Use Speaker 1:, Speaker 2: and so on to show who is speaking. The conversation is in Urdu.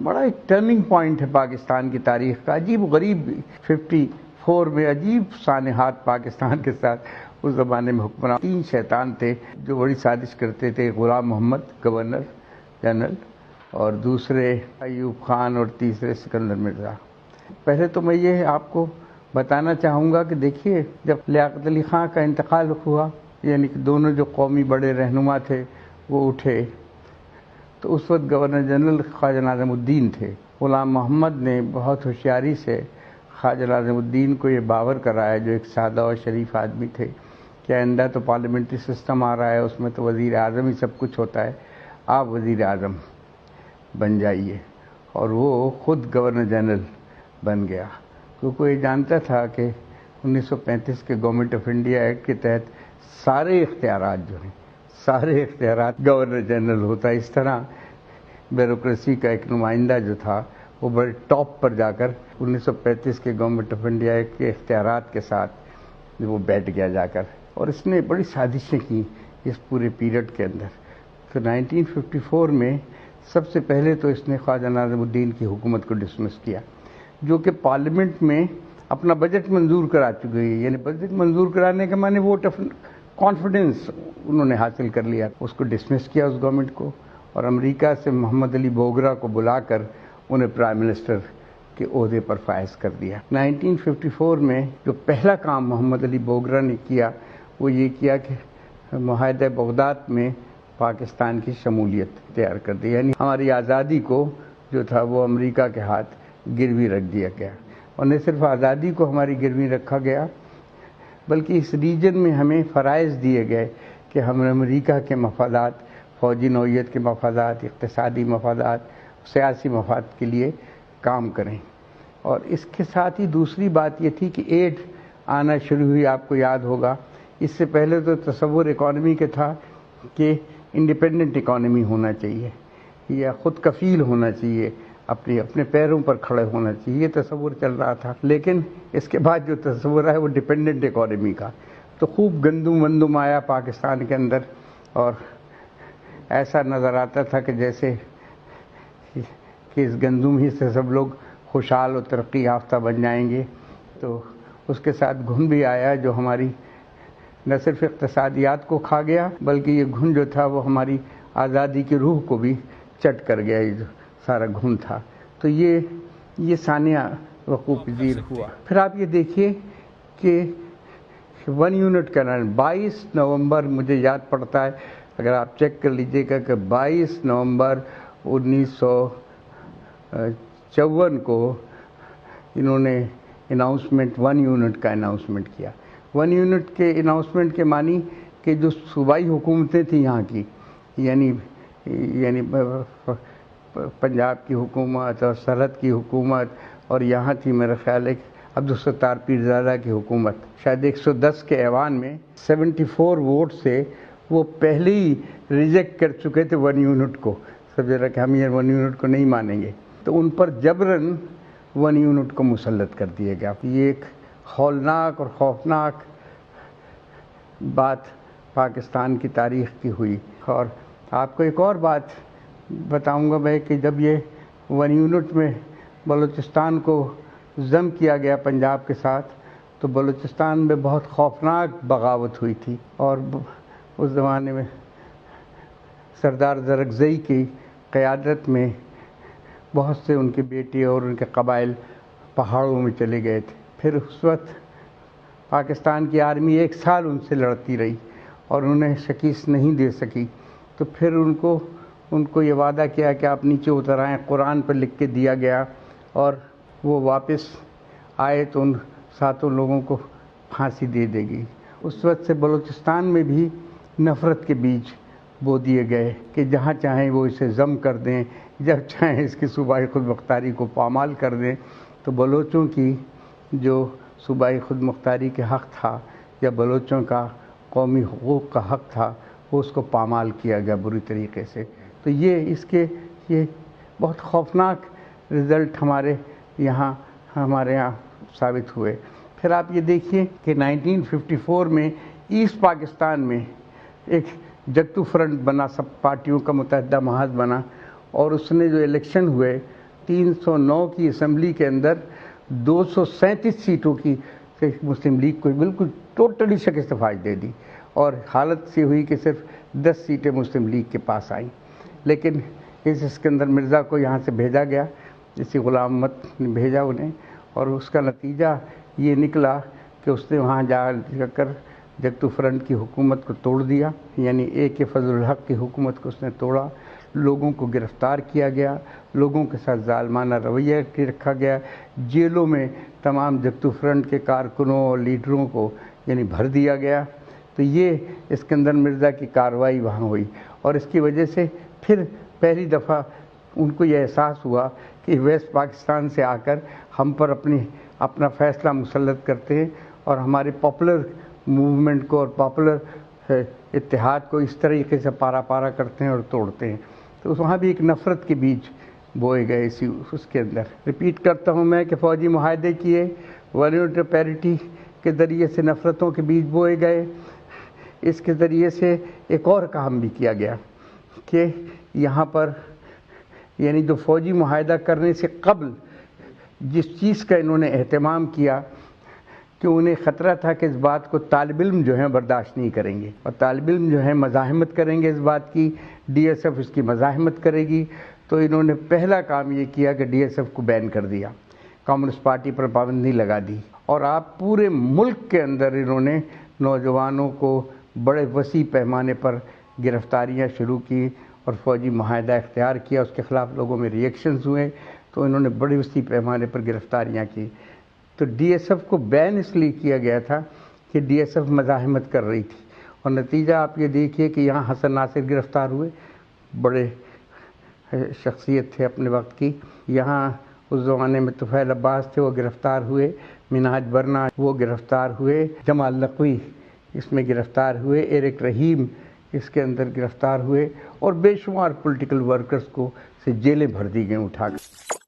Speaker 1: بڑا ایک ٹرننگ پوائنٹ ہے پاکستان کی تاریخ کا. عجیب غریب 54 میں عجیب سانحات پاکستان کے ساتھ اس زمانے میں حکمران 3 شیطان تھے جو بڑی سازش کرتے تھے. غلام محمد گورنر جنرل، اور دوسرے ایوب خان، اور تیسرے سکندر مرزا. پہلے تو میں یہ آپ کو بتانا چاہوں گا کہ دیکھیے، جب لیاقت علی خان کا انتقال ہوا، یعنی کہ دونوں جو قومی بڑے رہنما تھے وہ اٹھے، تو اس وقت گورنر جنرل خواجہ ناظم الدین تھے. غلام محمد نے بہت ہوشیاری سے خواجہ ناظم الدین کو یہ باور کرایا، جو ایک سادہ اور شریف آدمی تھے، کہ آئندہ تو پارلیمنٹری سسٹم آ رہا ہے، اس میں تو وزیر اعظم ہی سب کچھ ہوتا ہے، آپ وزیر اعظم بن جائیے. اور وہ خود گورنر جنرل بن گیا، کیونکہ یہ جانتا تھا کہ 1935 کے گورنمنٹ آف انڈیا ایکٹ کے تحت سارے اختیارات جو ہیں، سارے اختیارات گورنر جنرل ہوتا ہے. اس طرح بیوروکریسی کا ایک نمائندہ جو تھا وہ بڑے ٹاپ پر جا کر 1935 کے گورنمنٹ آف انڈیا ایکٹ کے اختیارات کے ساتھ وہ بیٹھ گیا جا کر، اور اس نے بڑی سازشیں کی اس پورے پیریڈ کے اندر. تو 1954 میں سب سے پہلے تو اس نے خواجہ ناظم الدین کی حکومت کو ڈسمس کیا، جو کہ پارلیمنٹ میں اپنا بجٹ منظور کرا چکی ہے. یعنی بجٹ منظور کرانے کے معنی ووٹ آف کانفیڈنس انہوں نے حاصل کر لیا. اس کو ڈسمس کیا اس گورنمنٹ کو، اور امریکہ سے محمد علی بوگرا کو بلا کر انہیں پرائم منسٹر کے عہدے پر فائز کر دیا. 1954 میں جو پہلا کام محمد علی بوگرا نے کیا وہ یہ کیا کہ معاہدہ بغداد میں پاکستان کی شمولیت تیار کر دی. یعنی ہماری آزادی کو جو تھا وہ امریکہ کے ہاتھ گروی رکھ دیا گیا. اور نہ صرف آزادی کو ہماری گروی رکھا گیا، بلکہ اس ریجن میں ہمیں فرائض دیے گئے کہ ہم امریکہ کے مفادات، فوجی نوعیت کے مفادات، اقتصادی مفادات، سیاسی مفاد کے لیے کام کریں. اور اس کے ساتھ ہی دوسری بات یہ تھی کہ ایڈ آنا شروع ہوئی. آپ کو یاد ہوگا اس سے پہلے تو تصور اکانومی کے تھا کہ انڈیپینڈنٹ اکانومی ہونا چاہیے یا خود کفیل ہونا چاہیے، اپنے پیروں پر کھڑے ہونا چاہیے، یہ تصور چل رہا تھا. لیکن اس کے بعد جو تصور ہے وہ ڈیپینڈنٹ اکانومی کا. تو خوب گندم وندم آیا پاکستان کے اندر، اور ایسا نظر آتا تھا کہ جیسے کہ اس گندم ہی سے سب لوگ خوشحال و ترقی یافتہ بن جائیں گے. تو اس کے ساتھ گھن بھی آیا جو ہماری نہ صرف اقتصادیات کو کھا گیا، بلکہ یہ گھن جو تھا وہ ہماری آزادی کی روح کو بھی چٹ کر گیا. یہ جو سارا گھن تھا، تو یہ سانیہ وقوع پذیر ہوا. پھر آپ یہ دیکھیے کہ 1 یونٹ کا 22 نومبر مجھے یاد پڑتا ہے، اگر آپ چیک کر لیجئے گا کہ 22 نومبر 1954 کو انہوں نے اناؤنسمنٹ 1 یونٹ کا اناؤنسمنٹ کیا. 1 یونٹ کے اناؤنسمنٹ کے معنی کہ جو صوبائی حکومتیں تھیں یہاں کی، یعنی پنجاب کی حکومت اور سرحد کی حکومت، اور یہاں تھی میرا خیال ہے عبدالستار پیرزادہ کی حکومت، شاید 110 کے ایوان میں 74 ووٹ سے وہ پہلے ہی ریجیکٹ کر چکے تھے 1 یونٹ کو. سب جگہ کہ ہم یہ 1 یونٹ کو نہیں مانیں گے، تو ان پر جبراً 1 یونٹ کو مسلط کر دیا گیا. یہ ایک ہولناک اور خوفناک بات پاکستان کی تاریخ کی ہوئی. اور آپ کو ایک اور بات بتاؤں گا میں کہ جب یہ 1 یونٹ میں بلوچستان کو ضم کیا گیا پنجاب کے ساتھ، تو بلوچستان میں بہت خوفناک بغاوت ہوئی تھی. اور اس زمانے میں سردار زرکزئی کی قیادت میں بہت سے ان کے بیٹے اور ان کے قبائل پہاڑوں میں چلے گئے تھے. پھر اس وقت پاکستان کی آرمی 1 سال ان سے لڑتی رہی اور انہیں شکست نہیں دے سکی. تو پھر ان کو یہ وعدہ کیا کہ آپ نیچے اتر آئیں، قرآن پر لکھ کے دیا گیا، اور وہ واپس آئے تو ان 7 لوگوں کو پھانسی دے دے گی. اس وقت سے بلوچستان میں بھی نفرت کے بیج بو دیے گئے کہ جہاں چاہیں وہ اسے ضم کر دیں، جب چاہیں اس کی صوبائی خود مختاری کو پامال کر دیں. تو بلوچوں کی جو صوبائی خود مختاری کے حق تھا یا بلوچوں کا قومی حقوق کا حق تھا، وہ اس کو پامال کیا گیا بری طریقے سے. تو یہ بہت خوفناک رزلٹ ہمارے یہاں ثابت ہوئے. پھر آپ یہ دیکھیے کہ 1954 میں ایسٹ پاکستان میں ایک جگتو فرنٹ بنا، سب پارٹیوں کا متحدہ محاذ بنا، اور اس نے جو الیکشن ہوئے 309 کی اسمبلی کے اندر 237 سیٹوں کی مسلم لیگ کو بالکل ٹوٹلی شکست فاش دے دی، اور حالت سے ہوئی کہ صرف 10 سیٹیں مسلم لیگ کے پاس آئیں۔ لیکن اس اسکندر مرزا کو یہاں سے بھیجا گیا، اسی غلام محمد نے بھیجا انہیں، اور اس کا نتیجہ یہ نکلا کہ اس نے وہاں جا کر جگتو فرنٹ کی حکومت کو توڑ دیا، یعنی AK فضل الحق کی حکومت کو اس نے توڑا، لوگوں کو گرفتار کیا گیا، لوگوں کے ساتھ ظالمانہ رویہ رکھا گیا، جیلوں میں تمام جگتو فرنٹ کے کارکنوں اور لیڈروں کو یعنی بھر دیا گیا۔ تو یہ اسکندر مرزا کی کارروائی وہاں ہوئی، اور اس کی وجہ سے پھر پہلی دفعہ ان کو یہ احساس ہوا کہ ویسٹ پاکستان سے آ کر ہم پر اپنا فیصلہ مسلط کرتے ہیں، اور ہمارے پاپولر موومنٹ کو اور پاپولر اتحاد کو اس طریقے سے پارا پارا کرتے ہیں اور توڑتے ہیں۔ تو وہاں بھی ایک نفرت کے بیج بوئے گئے اس کے اندر۔ ریپیٹ کرتا ہوں میں کہ فوجی معاہدے کیے، والنٹری پیرٹی کے ذریعے سے نفرتوں کے بیج بوئے گئے۔ اس کے ذریعے سے ایک اور کام بھی کیا گیا کہ یہاں پر یعنی جو فوجی معاہدہ کرنے سے قبل جس چیز کا انہوں نے اہتمام کیا کہ انہیں خطرہ تھا کہ اس بات کو طالب علم جو ہیں برداشت نہیں کریں گے، اور طالب علم جو ہیں مزاحمت کریں گے اس بات کی، DSF اس کی مزاحمت کرے گی، تو انہوں نے پہلا کام یہ کیا کہ DSF کو بین کر دیا، کمیونسٹ پارٹی پر پابندی لگا دی، اور آپ پورے ملک کے اندر انہوں نے نوجوانوں کو بڑے وسیع پیمانے پر گرفتاریاں شروع کی اور فوجی معاہدہ اختیار کیا۔ اس کے خلاف لوگوں میں ریئیکشنز ہوئے، تو انہوں نے بڑے وسیع پیمانے پر گرفتاریاں کی۔ تو DSF کو بین اس لیے کیا گیا تھا کہ DSF مزاحمت کر رہی تھی، اور نتیجہ آپ یہ دیکھیے کہ یہاں حسن ناصر گرفتار ہوئے، بڑے شخصیت تھے اپنے وقت کی، یہاں اس زمانے میں طفیل عباس تھے، وہ گرفتار ہوئے، منہاج برنا وہ گرفتار ہوئے، جمال نقوی اس میں گرفتار ہوئے، ایرک رحیم اس کے اندر گرفتار ہوئے، اور بے شمار پولیٹیکل ورکرز کو سے جیلیں بھر دی گئیں اٹھا کر۔